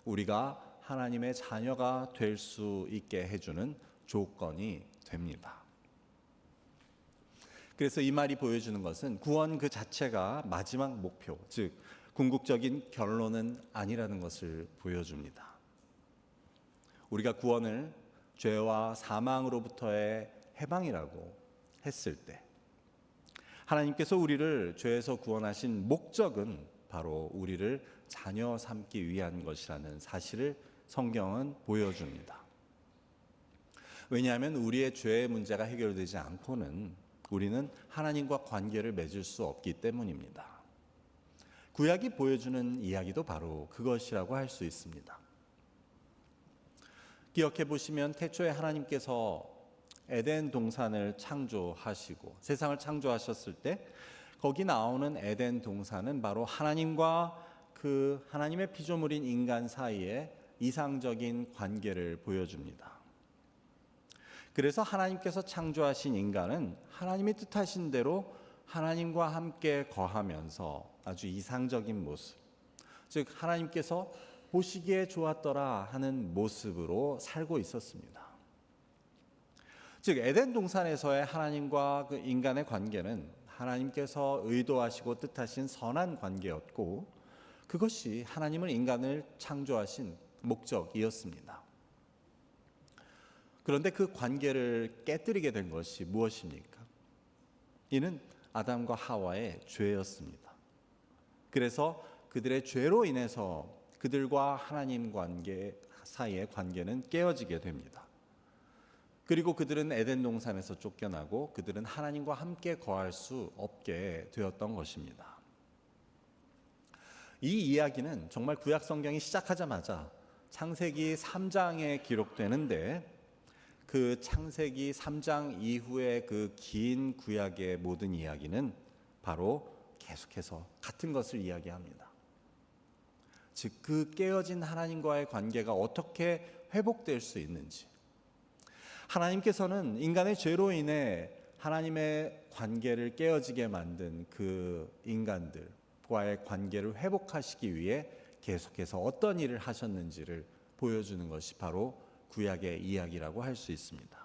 우리가 하나님의 자녀가 될 수 있게 해주는 조건이 됩니다. 그래서 이 말이 보여주는 것은 구원 그 자체가 마지막 목표, 즉 궁극적인 결론은 아니라는 것을 보여줍니다. 우리가 구원을 죄와 사망으로부터의 해방이라고 했을 때 하나님께서 우리를 죄에서 구원하신 목적은 바로 우리를 자녀 삼기 위한 것이라는 사실을 성경은 보여줍니다. 왜냐하면 우리의 죄의 문제가 해결되지 않고는 우리는 하나님과 관계를 맺을 수 없기 때문입니다. 구약이 보여주는 이야기도 바로 그것이라고 할 수 있습니다. 기억해 보시면 태초에 하나님께서 에덴 동산을 창조하시고 세상을 창조하셨을 때 거기 나오는 에덴 동산은 바로 하나님과 그 하나님의 피조물인 인간 사이에 이상적인 관계를 보여줍니다. 그래서 하나님께서 창조하신 인간은 하나님이 뜻하신 대로 하나님과 함께 거하면서 아주 이상적인 모습, 즉 하나님께서 보시기에 좋았더라 하는 모습으로 살고 있었습니다. 즉 에덴 동산에서의 하나님과 그 인간의 관계는 하나님께서 의도하시고 뜻하신 선한 관계였고 그것이 하나님은 인간을 창조하신 목적이었습니다. 그런데 그 관계를 깨뜨리게 된 것이 무엇입니까? 이는 아담과 하와의 죄였습니다. 그래서 그들의 죄로 인해서 그들과 하나님 관계 사이의 관계는 깨어지게 됩니다. 그리고 그들은 에덴 동산에서 쫓겨나고 그들은 하나님과 함께 거할 수 없게 되었던 것입니다. 이 이야기는 정말 구약 성경이 시작하자마자 창세기 3장에 기록되는데 그 창세기 3장 이후의 그 긴 구약의 모든 이야기는 바로 계속해서 같은 것을 이야기합니다. 즉 그 깨어진 하나님과의 관계가 어떻게 회복될 수 있는지, 하나님께서는 인간의 죄로 인해 하나님의 관계를 깨어지게 만든 그 인간들과의 관계를 회복하시기 위해 계속해서 어떤 일을 하셨는지를 보여주는 것이 바로 구약의 이야기라고 할 수 있습니다.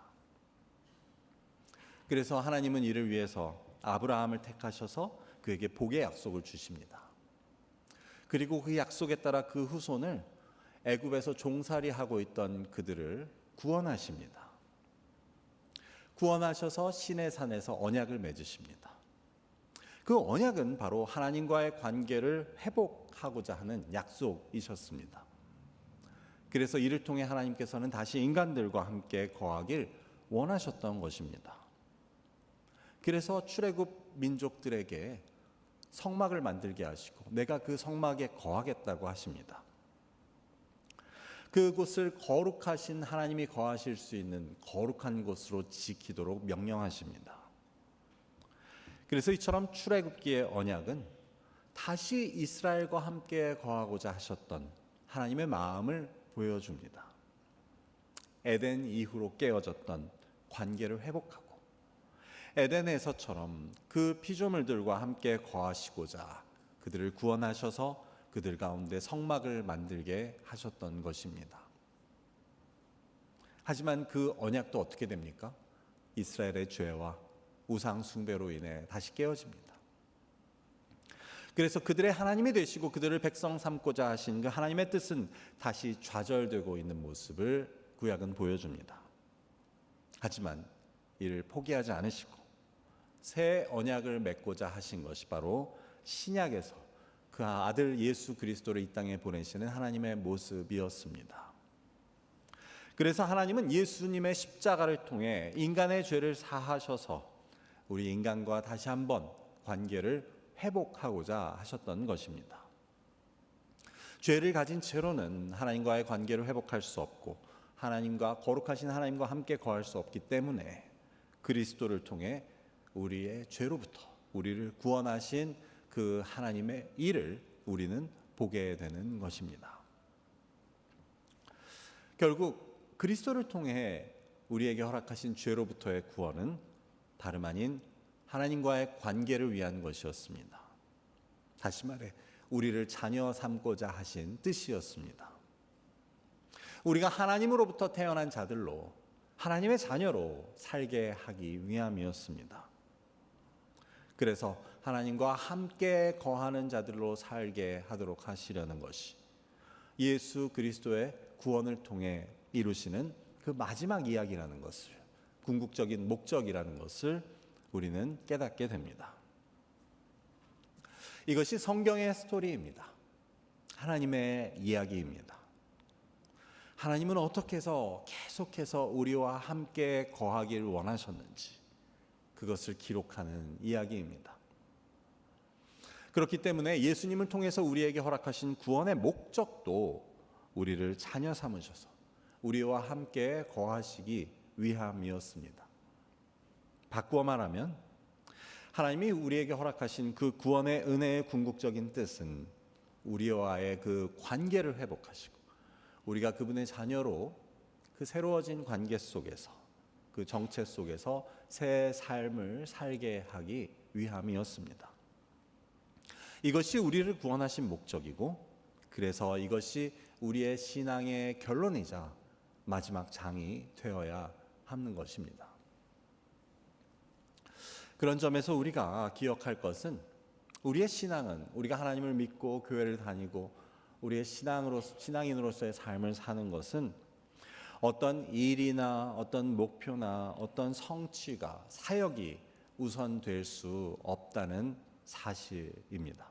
그래서 하나님은 이를 위해서 아브라함을 택하셔서 그에게 복의 약속을 주십니다. 그리고 그 약속에 따라 그 후손을 애굽에서 종살이하고 있던 그들을 구원하십니다. 구원하셔서 시내산에서 언약을 맺으십니다. 그 언약은 바로 하나님과의 관계를 회복하고자 하는 약속이셨습니다. 그래서 이를 통해 하나님께서는 다시 인간들과 함께 거하길 원하셨던 것입니다. 그래서 출애굽 민족들에게 성막을 만들게 하시고 내가 그 성막에 거하겠다고 하십니다. 그곳을 거룩하신 하나님이 거하실 수 있는 거룩한 곳으로 지키도록 명령하십니다. 그래서 이처럼 출애굽기의 언약은 다시 이스라엘과 함께 거하고자 하셨던 하나님의 마음을 보여줍니다. 에덴 이후로 깨어졌던 관계를 회복하고 에덴에서처럼 그 피조물들과 함께 거하시고자 그들을 구원하셔서 그들 가운데 성막을 만들게 하셨던 것입니다. 하지만 그 언약도 어떻게 됩니까? 이스라엘의 죄와 우상 숭배로 인해 다시 깨어집니다. 그래서 그들의 하나님이 되시고 그들을 백성 삼고자 하신 그 하나님의 뜻은 다시 좌절되고 있는 모습을 구약은 보여줍니다. 하지만 이를 포기하지 않으시고 새 언약을 맺고자 하신 것이 바로 신약에서 그 아들 예수 그리스도를 이 땅에 보내시는 하나님의 모습이었습니다. 그래서 하나님은 예수님의 십자가를 통해 인간의 죄를 사하셔서 우리 인간과 다시 한번 관계를 회복하고자 하셨던 것입니다. 죄를 가진 채로는 하나님과의 관계를 회복할 수 없고 하나님과 거룩하신 하나님과 함께 거할 수 없기 때문에 그리스도를 통해 우리의 죄로부터 우리를 구원하신 그 하나님의 일을 우리는 보게 되는 것입니다. 결국 그리스도를 통해 우리에게 허락하신 죄로부터의 구원은 다름 아닌 하나님과의 관계를 위한 것이었습니다. 다시 말해 우리를 자녀 삼고자 하신 뜻이었습니다. 우리가 하나님으로부터 태어난 자들로 하나님의 자녀로 살게 하기 위함이었습니다. 그래서 하나님과 함께 거하는 자들로 살게 하도록 하시려는 것이 예수 그리스도의 구원을 통해 이루시는 그 마지막 이야기라는 것을, 궁극적인 목적이라는 것을 우리는 깨닫게 됩니다. 이것이 성경의 스토리입니다. 하나님의 이야기입니다. 하나님은 어떻게 해서 계속해서 우리와 함께 거하길 원하셨는지 그것을 기록하는 이야기입니다. 그렇기 때문에 예수님을 통해서 우리에게 허락하신 구원의 목적도 우리를 자녀 삼으셔서 우리와 함께 거하시기 위함이었습니다. 바꾸어 말하면 하나님이 우리에게 허락하신 그 구원의 은혜의 궁극적인 뜻은 우리와의 그 관계를 회복하시고 우리가 그분의 자녀로 그 새로워진 관계 속에서, 그 정체 속에서 새 삶을 살게 하기 위함이었습니다. 이것이 우리를 구원하신 목적이고, 그래서 이것이 우리의 신앙의 결론이자 마지막 장이 되어야 하는 것입니다. 그런 점에서 우리가 기억할 것은 우리의 신앙은, 우리가 하나님을 믿고 교회를 다니고 우리의 신앙인으로서의 삶을 사는 것은 어떤 일이나 어떤 목표나 어떤 성취가, 사역이 우선될 수 없다는 사실입니다.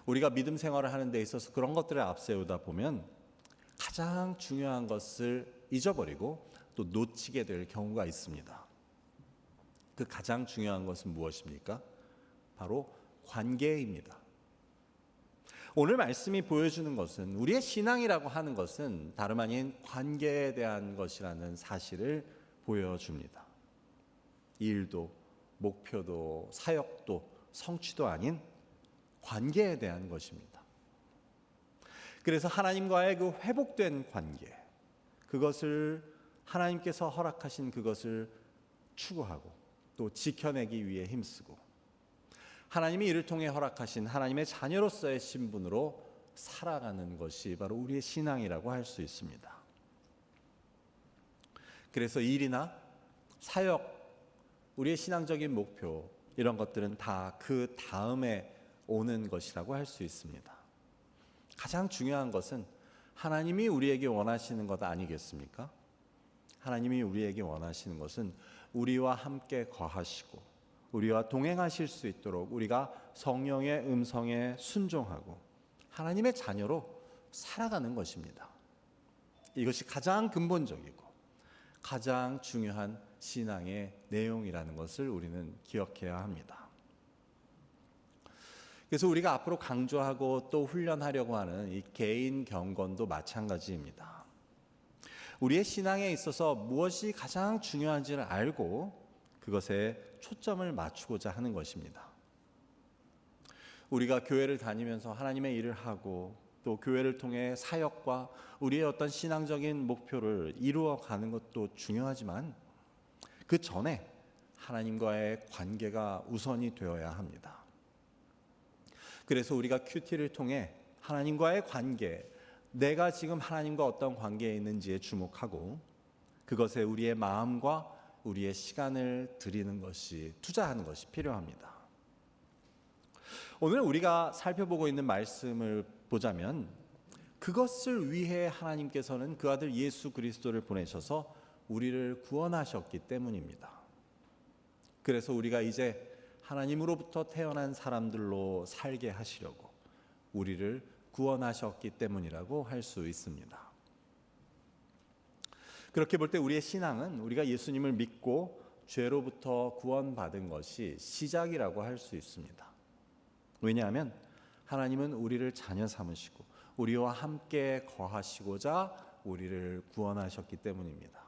우리가 믿음 생활을 하는 데 있어서 그런 것들을 앞세우다 보면 가장 중요한 것을 잊어버리고 또 놓치게 될 경우가 있습니다. 그 가장 중요한 것은 무엇입니까? 바로 관계입니다. 오늘 말씀이 보여주는 것은 우리의 신앙이라고 하는 것은 다름 아닌 관계에 대한 것이라는 사실을 보여줍니다. 일도, 목표도, 사역도, 성취도 아닌 관계에 대한 것입니다. 그래서 하나님과의 그 회복된 관계, 그것을 하나님께서 허락하신 그것을 추구하고 또 지켜내기 위해 힘쓰고 하나님이 이를 통해 허락하신 하나님의 자녀로서의 신분으로 살아가는 것이 바로 우리의 신앙이라고 할 수 있습니다. 그래서 일이나 사역, 우리의 신앙적인 목표, 이런 것들은 다 그 다음에 오는 것이라고 할 수 있습니다. 가장 중요한 것은 하나님이 우리에게 원하시는 것 아니겠습니까? 하나님이 우리에게 원하시는 것은 우리와 함께 거하시고 우리와 동행하실 수 있도록 우리가 성령의 음성에 순종하고 하나님의 자녀로 살아가는 것입니다. 이것이 가장 근본적이고 가장 중요한 신앙의 내용이라는 것을 우리는 기억해야 합니다. 그래서 우리가 앞으로 강조하고 또 훈련하려고 하는 이 개인 경건도 마찬가지입니다. 우리의 신앙에 있어서 무엇이 가장 중요한지를 알고 그것에 초점을 맞추고자 하는 것입니다. 우리가 교회를 다니면서 하나님의 일을 하고 또 교회를 통해 사역과 우리의 어떤 신앙적인 목표를 이루어가는 것도 중요하지만 그 전에 하나님과의 관계가 우선이 되어야 합니다. 그래서 우리가 큐티를 통해 하나님과의 관계, 내가 지금 하나님과 어떤 관계에 있는지에 주목하고 그것에 우리의 마음과 우리의 시간을 드리는 것이, 투자하는 것이 필요합니다. 오늘 우리가 살펴보고 있는 말씀을 보자면 그것을 위해 하나님께서는 그 아들 예수 그리스도를 보내셔서 우리를 구원하셨기 때문입니다. 그래서 우리가 이제 하나님으로부터 태어난 사람들로 살게 하시려고 우리를 구원하셨기 때문이라고 할 수 있습니다. 그렇게 볼 때 우리의 신앙은 우리가 예수님을 믿고 죄로부터 구원받은 것이 시작이라고 할 수 있습니다. 왜냐하면 하나님은 우리를 자녀 삼으시고 우리와 함께 거하시고자 우리를 구원하셨기 때문입니다.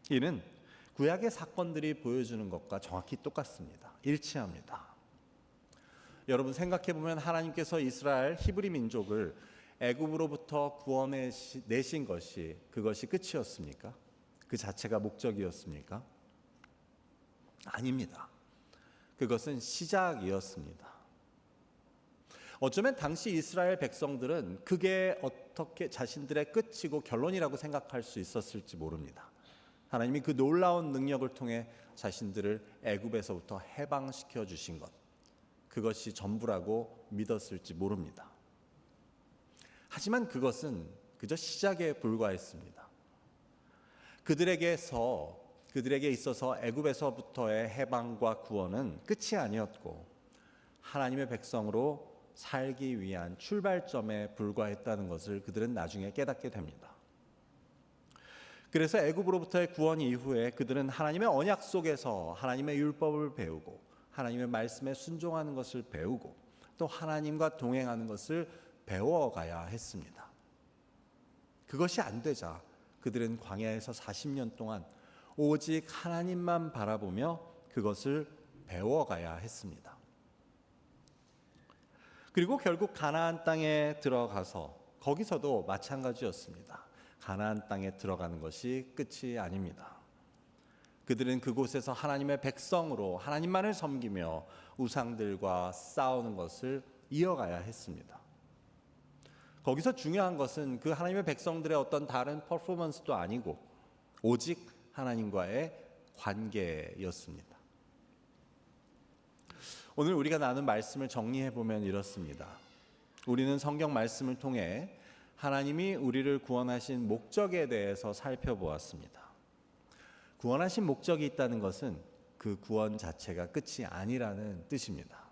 이는 구약의 사건들이 보여주는 것과 정확히 똑같습니다. 일치합니다. 여러분 생각해 보면 하나님께서 이스라엘 히브리 민족을 애굽으로부터 구원해 내신 것이 그것이 끝이었습니까? 그 자체가 목적이었습니까? 아닙니다. 그것은 시작이었습니다. 어쩌면 당시 이스라엘 백성들은 그게 어떻게 자신들의 끝이고 결론이라고 생각할 수 있었을지 모릅니다. 하나님이 그 놀라운 능력을 통해 자신들을 애굽에서부터 해방시켜 주신 것, 그것이 전부라고 믿었을지 모릅니다. 하지만 그것은 그저 시작에 불과했습니다. 그들에게 있어서 애굽에서부터의 해방과 구원은 끝이 아니었고 하나님의 백성으로 살기 위한 출발점에 불과했다는 것을 그들은 나중에 깨닫게 됩니다. 그래서 애굽으로부터의 구원 이후에 그들은 하나님의 언약 속에서 하나님의 율법을 배우고 하나님의 말씀에 순종하는 것을 배우고 또 하나님과 동행하는 것을 배워가야 했습니다. 그것이 안 되자 그들은 광야에서 40년 동안 오직 하나님만 바라보며 그것을 배워가야 했습니다. 그리고 결국 가나안 땅에 들어가서 거기서도 마찬가지였습니다. 가나안 땅에 들어가는 것이 끝이 아닙니다. 그들은 그곳에서 하나님의 백성으로 하나님만을 섬기며 우상들과 싸우는 것을 이어가야 했습니다. 거기서 중요한 것은 그 하나님의 백성들의 어떤 다른 퍼포먼스도 아니고 오직 하나님과의 관계였습니다. 오늘 우리가 나눈 말씀을 정리해 보면 이렇습니다. 우리는 성경 말씀을 통해 하나님이 우리를 구원하신 목적에 대해서 살펴보았습니다. 구원하신 목적이 있다는 것은 그 구원 자체가 끝이 아니라는 뜻입니다.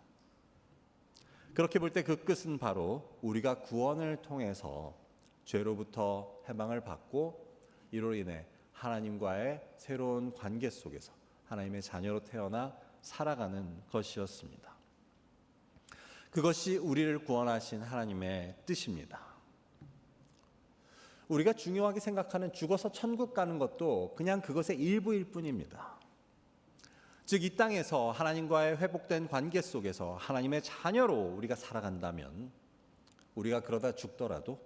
그렇게 볼 때 그 끝은 바로 우리가 구원을 통해서 죄로부터 해방을 받고 이로 인해 하나님과의 새로운 관계 속에서 하나님의 자녀로 태어나 살아가는 것이었습니다. 그것이 우리를 구원하신 하나님의 뜻입니다. 우리가 중요하게 생각하는 죽어서 천국 가는 것도 그냥 그것의 일부일 뿐입니다. 즉 이 땅에서 하나님과의 회복된 관계 속에서 하나님의 자녀로 우리가 살아간다면 우리가 그러다 죽더라도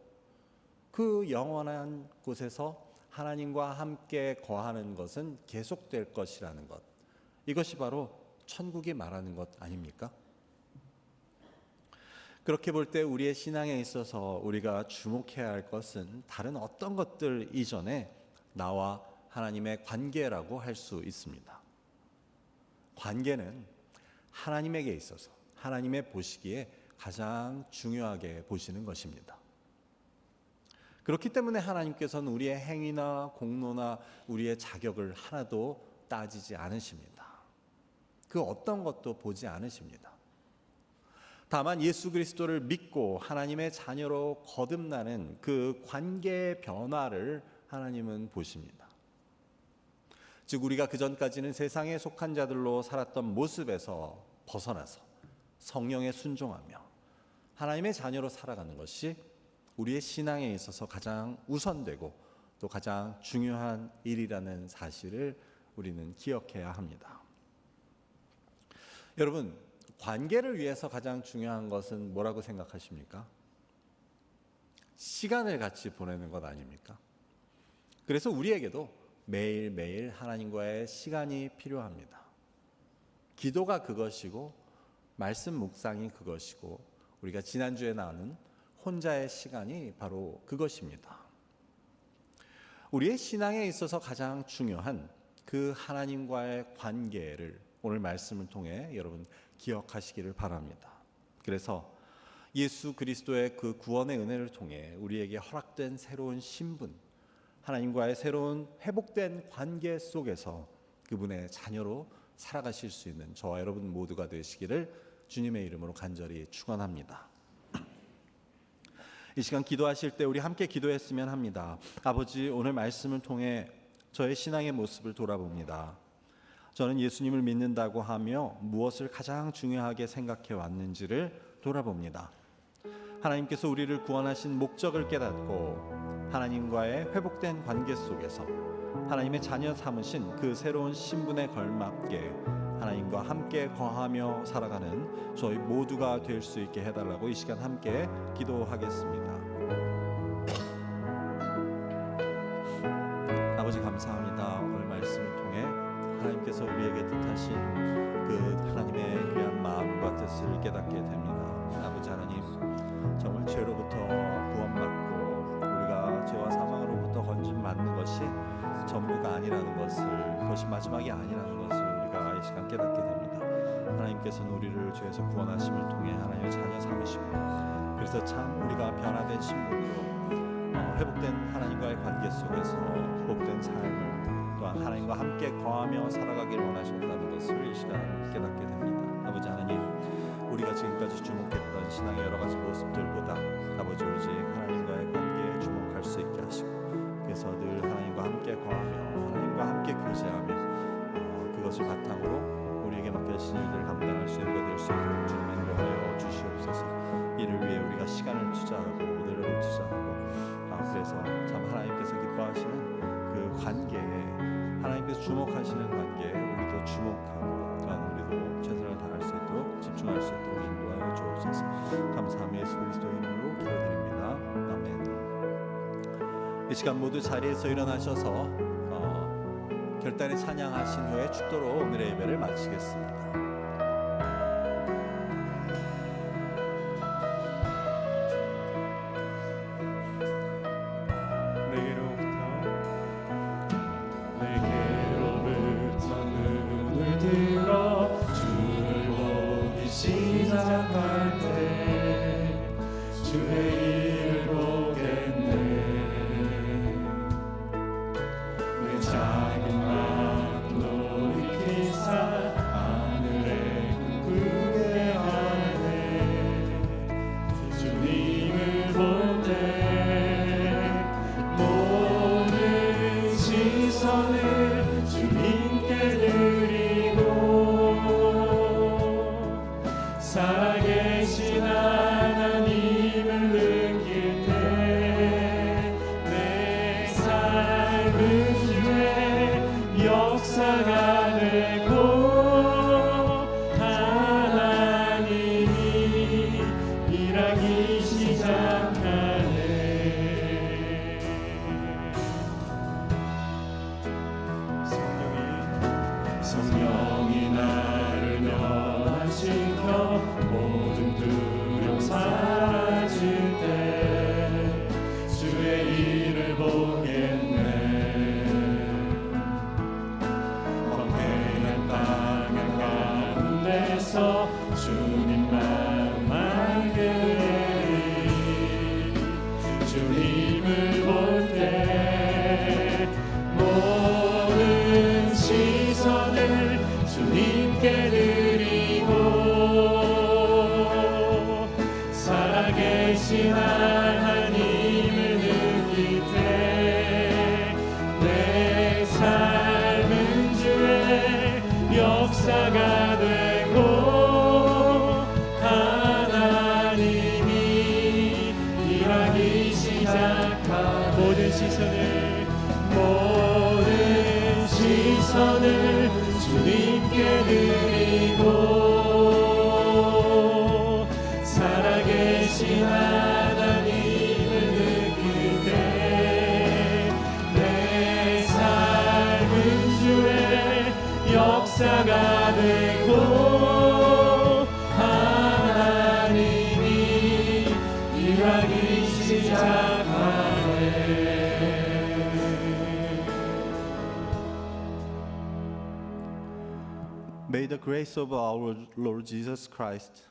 그 영원한 곳에서 하나님과 함께 거하는 것은 계속될 것이라는 것, 이것이 바로 천국이 말하는 것 아닙니까? 그렇게 볼 때 우리의 신앙에 있어서 우리가 주목해야 할 것은 다른 어떤 것들 이전에 나와 하나님의 관계라고 할 수 있습니다. 관계는 하나님에게 있어서 하나님의 보시기에 가장 중요하게 보시는 것입니다. 그렇기 때문에 하나님께서는 우리의 행위나 공로나 우리의 자격을 하나도 따지지 않으십니다. 그 어떤 것도 보지 않으십니다. 다만 예수 그리스도를 믿고 하나님의 자녀로 거듭나는 그 관계의 변화를 하나님은 보십니다. 즉 우리가 그전까지는 세상에 속한 자들로 살았던 모습에서 벗어나서 성령에 순종하며 하나님의 자녀로 살아가는 것이 우리의 신앙에 있어서 가장 우선되고 또 가장 중요한 일이라는 사실을 우리는 기억해야 합니다. 여러분, 관계를 위해서 가장 중요한 것은 뭐라고 생각하십니까? 시간을 같이 보내는 것 아닙니까? 그래서 우리에게도 매일매일 하나님과의 시간이 필요합니다. 기도가 그것이고 말씀 묵상이 그것이고 우리가 지난주에 나눈 혼자의 시간이 바로 그것입니다. 우리의 신앙에 있어서 가장 중요한 그 하나님과의 관계를 오늘 말씀을 통해 여러분 기억하시기를 바랍니다. 그래서 예수 그리스도의 그 구원의 은혜를 통해 우리에게 허락된 새로운 신분, 하나님과의 새로운 회복된 관계 속에서 그분의 자녀로 살아가실 수 있는 저와 여러분 모두가 되시기를 주님의 이름으로 간절히 축원합니다. 이 시간 기도하실 때 우리 함께 기도했으면 합니다. 아버지, 오늘 말씀을 통해 저의 신앙의 모습을 돌아봅니다. 저는 예수님을 믿는다고 하며 무엇을 가장 중요하게 생각해 왔는지를 돌아봅니다. 하나님께서 우리를 구원하신 목적을 깨닫고 하나님과의 회복된 관계 속에서 하나님의 자녀 삼으신 그 새로운 신분에 걸맞게 하나님과 함께 거하며 살아가는 저희 모두가 될 수 있게 해달라고 이 시간 함께 기도하겠습니다. 아버지 감사합니다. 오늘 말씀을 통해 하나님께서 우리에게 뜻하신 그 하나님의 귀한 마음과 뜻을 깨닫게 됩니다. 아버지 하나님, 정말 죄로부터 구원받고 우리가 죄와 사망으로부터 건진받는 것이 전부가 아니라는 것을, 그것이 마지막이 아니라는 것을 우리가 이 시간 깨닫게 됩니다. 하나님께서는 우리를 죄에서 구원하심을 통해 하나님의 자녀 삼으시고, 그래서 참 우리가 변화된 신분으로 회복된 하나님과의 관계 속에서 복된 삶을 또한 하나님과 함께 거하며 살아가길 원하셨다는 것을 이 시간 깨닫게 됩니다. 아버지 하나님, 우리가 지금까지 주목했던 신앙의 여러 가지 모습들보다 아버지 오직 하나님과의 관계에 주목할 수 있게 하시고, 그래서 늘 하나님과 함께 거하며 하나님과 함께 교제하며 그것을 바탕으로 우리에게 맡겨진 일들을 감당할 수 있는 우리가 될 수 있도록 주님 인도하여 주시옵소서. 이를 위해 우리가 시간을 투자하고 노력을 투자하고 그래서 참 하나님께서 기뻐하시는 그 관계에, 하나님께서 주목하시는 관계에 우리도 주목하고 또한 우리도 최선을 다할 수 있도록 집중할 수 있도록 인도하여 주옵소서. 감사함이 예수 그리스도의 이름으로 기도드립니다. 아멘. 이 시간 모두 자리에서 일어나셔서 결단의 찬양하신 후에 축도로 오늘의 예배를 마치겠습니다. 시작할 때 주의 일을 보겠네. 내 작은 마음도 익히사 하늘에 꿈꾸게 하네. 주님을 볼 때 모든 시선을 주님께 드리고 살아계신 하나님을 느낄 때 내 삶은 주의 역사가 되고 하나님이 일하기 시작하네. 성령이 나를 변화시켜 모든 두려움 사라질 때 주의 일을 보겠네. 황폐한 방향 가운데서 주님 마음 알게 주님을 볼 때 모든 시선을 주님께 드리고 살아계신 하나님을 느낄 때 내 삶은 주의 역사가 되고 하나님이 일하기 시작한 모든 시선을 주님께 드리고 살아계신 하나님을 느낄 때 내 삶은 주의 역사가 되고 하나님이 일하기 시작하네. May the grace of our Lord Jesus Christ,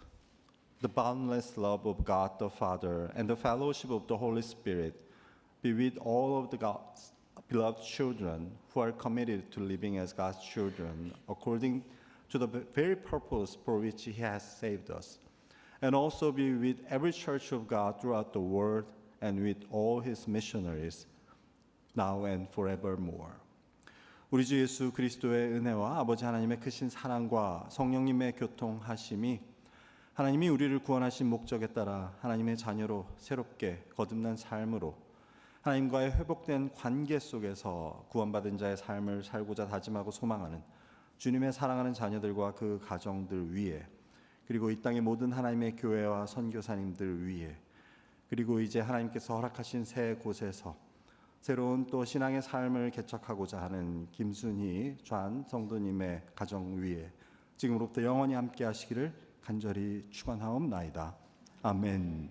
the boundless love of God the Father, and the fellowship of the Holy Spirit be with all of the God's beloved children who are committed to living as God's children according to the very purpose for which He has saved us, and also be with every church of God throughout the world and with all His missionaries, now and forevermore. 우리 주 예수 그리스도의 은혜와 아버지 하나님의 크신 사랑과 성령님의 교통하심이 하나님이 우리를 구원하신 목적에 따라 하나님의 자녀로 새롭게 거듭난 삶으로 하나님과의 회복된 관계 속에서 구원받은 자의 삶을 살고자 다짐하고 소망하는 주님의 사랑하는 자녀들과 그 가정들 위에, 그리고 이 땅의 모든 하나님의 교회와 선교사님들 위에, 그리고 이제 하나님께서 허락하신 새 곳에서 새로운 또 신앙의 삶을 개척하고자 하는 김순희 좌한 성도님의 가정 위에 지금으로부터 영원히 함께 하시기를 간절히 축원하옵나이다. 아멘.